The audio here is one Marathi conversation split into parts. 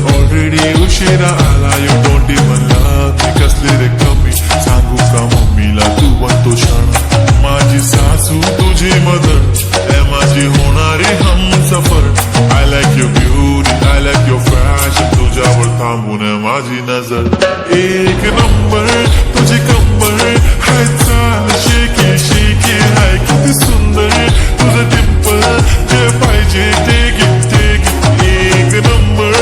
ऑलरेडी उशिरा आला you don't even love me कसली रे कमी सांगू का मम्मीला तू बनतो क्षण माझी सासू तुझी मदर ए माझी होणारी Humsafar I like your beauty I like your fashion तुझ्यावर थांबून माझी नजर एक नंबर तुझी कंबर हाय चाल शेकी शेकी हाय किती सुंदर तुझं डिंपल जे पाहिजे ते गिफ्ट एक नंबर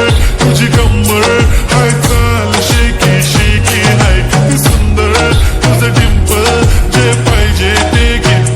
तुझी कंबर हाय चाल शेकी शेकी हाय किती सुंदर तुझं डिंपल जे पाहिजे ते gift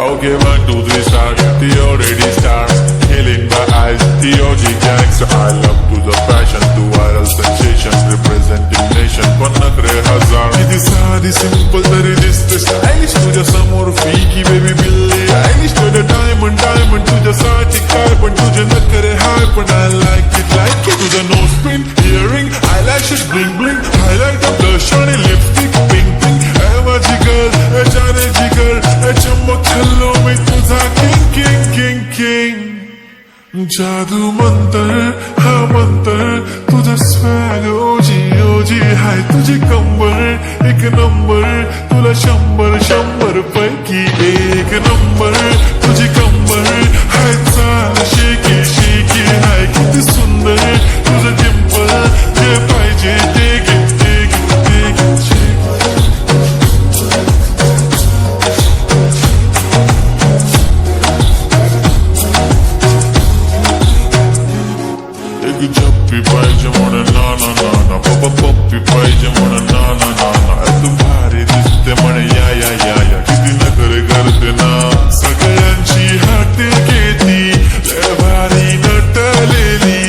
Okay, 1, 2, 3, start. The already start. Killing my eyes. The OG gangster. I love to the fashion, to viral sensation, representing nation. Pannakre hazar. Idi saadi simple, tari diste stylish. Tuja samor fiki baby billy. Stylish to the diamond, diamond. Tuja saati kai, but tuja nakre high, but I like it, like it. To the nose pin, earring, eyelashes, bling bling. Highlight the blush, shiny lipstick, pink pink. Eva jigar, jane jigar, चमक छल्लो में तुझा किंग किंग किंग किंग जादू मंतर हा मंतर तुझा स्वॅग ओजी ओजी हाय तुझी कंबर एक नंबर तुला 100 पैकी एक नंबर तुझी कंबर हाय चाल शेकी शेकी हाय किती सुंदर तुझं डिंपल जे पाहिजे ते गिफ्ट जप्पी पाहिजे म्हणून ना ना ना ना पप्पा पप्पी पाहिजे म्हणून ना ना ना ना तू भारी दिसते म्हणे या या या या किती नखरे करते ना सगळ्यांची हात घेती भारी नटलेली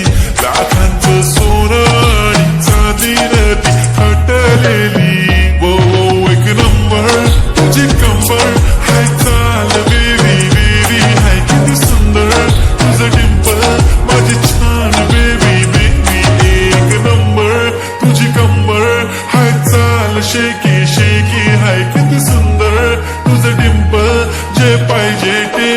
लाखांचं सोनं आणि चांदीनं ती हटलेली वो एक नंबर तुझी कंबर हाय चाल बेबी बेबी हाय किती सुंदर तुझं डिंपल माझी छान शेकी शेकी हाय किती सुंदर तुझं डिंपल जे पाहिजे ते